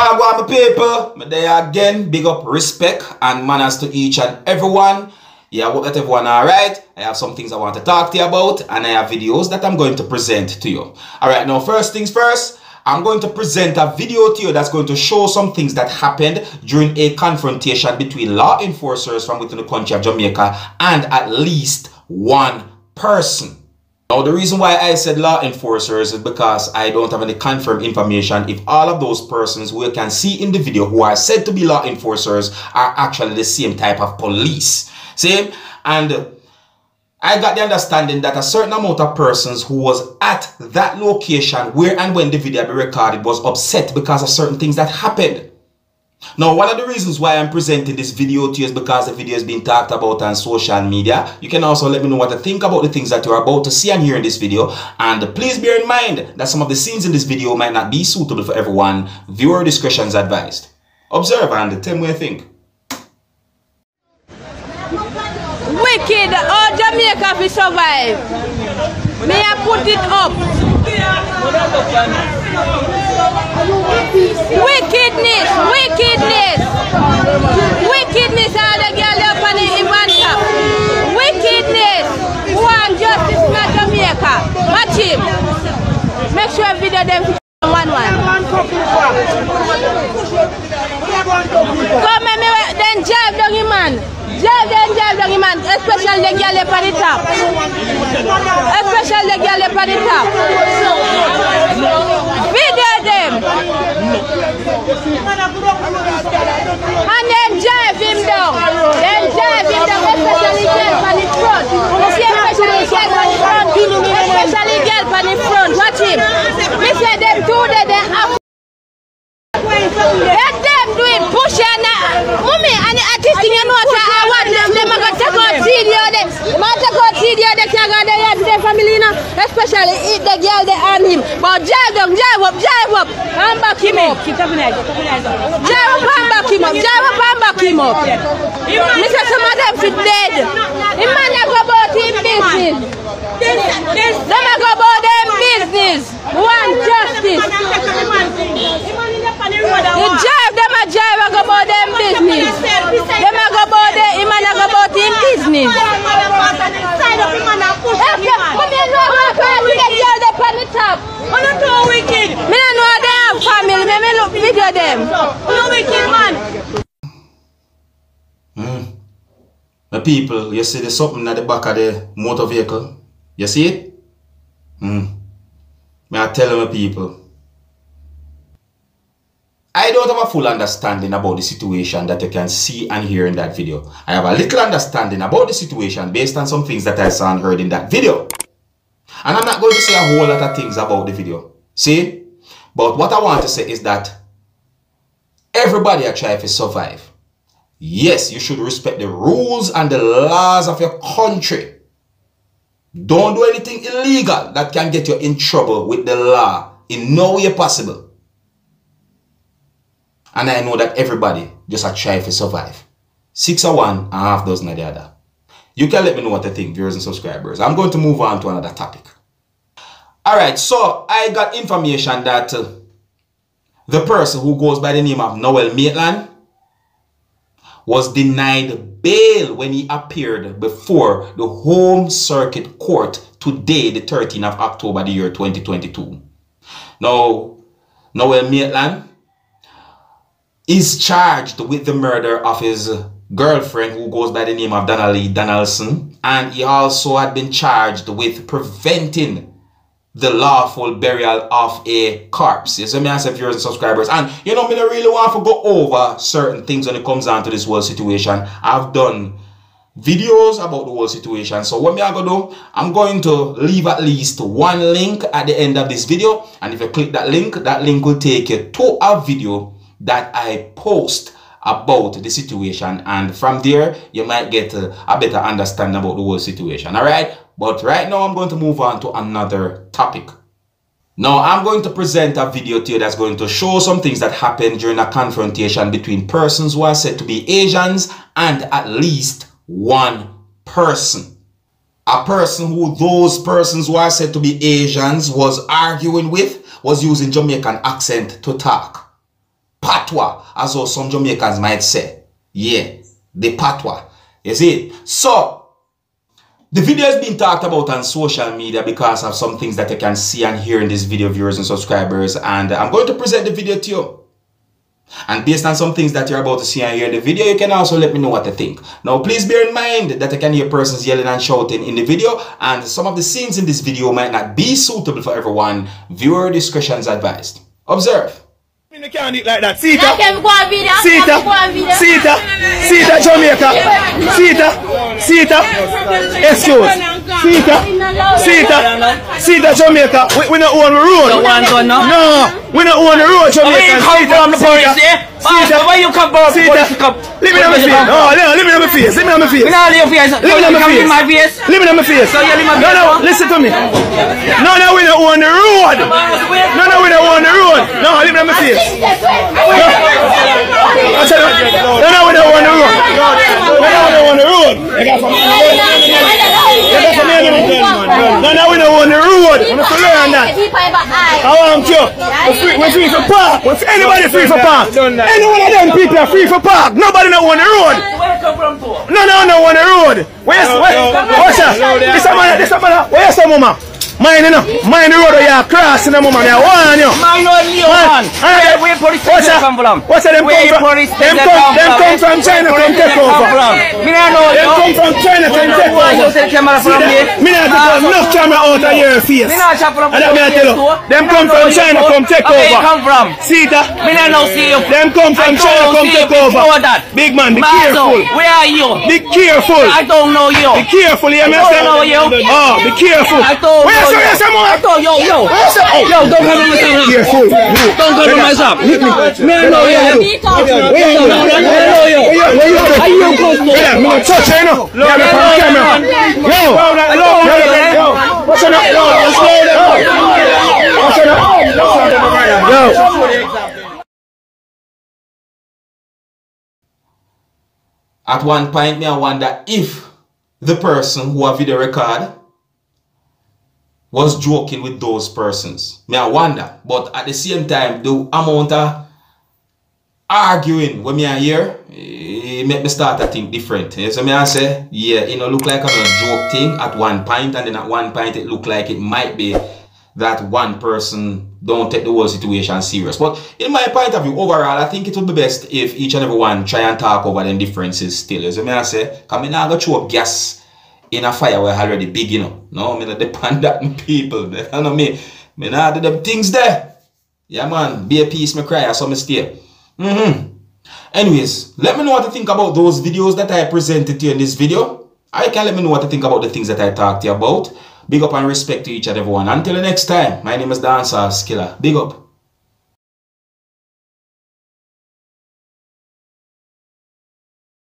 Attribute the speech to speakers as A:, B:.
A: Wagwan, my people, me there again. Big up respect and manners to each and everyone. Yeah, I hope that everyone alright. I have some things I want to talk to you about, and I have videos that I'm going to present to you. Alright, now first things first, I'm going to present a video to you that's going to show some things that happened during a confrontation between law enforcers from within the country of Jamaica and at least one person. Now, the reason why I said law enforcers is because I don't have any confirmed information if all of those persons who you can see in the video who are said to be law enforcers are actually the same type of police. See? And I got the understanding that a certain amount of persons who was at that location where and when the video be recorded was upset because of certain things that happened. Now, one of the reasons why I'm presenting this video to you is because the video is being talked about on social media. You can also let me know what to think about the things that you're about to see and hear in this video. And please bear in mind that some of the scenes in this video might not be suitable for everyone. Viewer discretion is advised. Observe and tell me what you think.
B: Wicked, all Jamaica will survive. May I put it up? Wickedness, wickedness, wickedness, all the girls up on the event top. Wickedness, who want justice in Jamaica. Watch him. Make sure video them 1-1. Come and then jive down him man. Jive down him man. Especially the girl up on the top. Especially the girl up on the top. Video them. And then jive him down. Then jive him down. Especially girl on the front. Especially girl on the front. Especially girl on the front. Watch him. We say them two that they have. Let them do it. Push and mommy and the artist you know what I want them are going to take out video. They might take out video. They can go there to their family now. Especially if the girl they on him. But jive down, jive up. And back him up. Keep tapping it. Jive up and back him up. Jive up and back him up. Mr. Some of them fit dead. The man that go about him business. Them go about them business. Want justice. You jive, them a jive, I go about them business. Them a go about them, him and I go about him business. I'm not too wicked. Me don't know they have family, me look video them. No wicked man.
A: The people, you see there's something at the back of the motor vehicle? You see it? May I tell my people? I don't have a full understanding about the situation that you can see and hear in that video. I have a little understanding about the situation based on some things that I saw and heard in that video. And I'm not going to say a whole lot of things about the video. See? But what I want to say is that everybody are trying to survive. Yes, you should respect the rules and the laws of your country. Don't do anything illegal that can get you in trouble with the law in no way possible. And I know that everybody just a try to survive. 6 or 1 and half dozen of the other. You can let me know what you think, viewers and subscribers. I'm going to move on to another topic. Alright, so I got information that the person who goes by the name of Noel was denied bail when he appeared before the Home Circuit Court today, the 13th of October, the year 2022. Now, Noel Maitland is charged with the murder of his girlfriend who goes by the name of Donnelly Donaldson, and he also had been charged with preventing the lawful burial of a corpse. Yes, so me and viewers and subscribers, and you know, me don't really want to go over certain things when it comes down to this whole situation. I've done videos about the whole situation, so what me I'm going to do, I'm going to leave at least one link at the end of this video, and if you click that link will take you to a video that I post about the situation, and from there you might get a better understanding about the whole situation. Alright, but right now I'm going to move on to another topic. Now I'm going to present a video to you that's going to show some things that happened during a confrontation between persons who are said to be Asians and at least one person. A person who those persons who are said to be Asians was arguing with was using Jamaican accent to talk. Patois, as though some Jamaicans might say. Yeah, the patois. You see? So, the video has been talked about on social media because of some things that you can see and hear in this video, viewers and subscribers. And I'm going to present the video to you. And based on some things that you're about to see and hear in the video, you can also let me know what you think. Now, please bear in mind that I can hear persons yelling and shouting in the video, and some of the scenes in this video might not be suitable for everyone. Viewer discretion is advised. Observe.
C: You can't eat like that. Sita, Jamaica. Sita, excuse. Sita, Jamaica. We don't own the road. No, we don't own the road, Jamaica. Sita, where you come from? Sita, leave me on my face. Oh, leave me on my face. Leave me on my face. Leave me on my face. Leave me on my face. No, listen to me. No, we don't own the road. No, we don't own the road. No, leave me on my face. No, we don't own the road. We don't own the road. No, we don't own the road. I'm not learn that. I want you. We're free for park. Anybody free for park? Any one of them people are free for park. Nobody not on the road. No, on the road. What's that? This a man. Where's the mama? Mind the road where you're crossing the mama. I want you. Mind on where police come from? What's that? Them come from China from take over. Them come from China from take over. Me not to put enough camera out of your face. And that me I tell you. Them come from China from take over. Where you come from? See that? Me not see you. Them come from China from take over. Big man, be careful. Where are you? Be careful. I don't know you. Be careful, you understand? I don't know you. Oh, be careful. I don't know you. Yo, don't come to my shop. Careful. Don't come to my shop. Me I know you. Where are you? Are you close to me? Yeah, me not touch you, know. Yeah, me on camera. Yo. What's up? Yo.
A: At one point, me I wonder if the person who have video record was joking with those persons. Me I wonder. But at the same time, the amount of arguing when me I hear, it make me start to think different. So me I say, yeah, it look like a joke thing at one point, and then at one point it look like it might be that one person don't take the whole situation serious. But in my point of view, overall, I think it would be best if each and every one try and talk over them differences still. So me I say, come in, I go throw up gas in a fire where already big, No, me not depend on people. You know me not do them things there. Yeah, man. Be a peace, me cry, so me stay. Anyways, let me know what you think about those videos that I presented to you in this video. I can let me know what you think about the things that I talked to you about. Big up and respect to each and everyone. Until the next time, my name is Dancehall Skilla. Big up.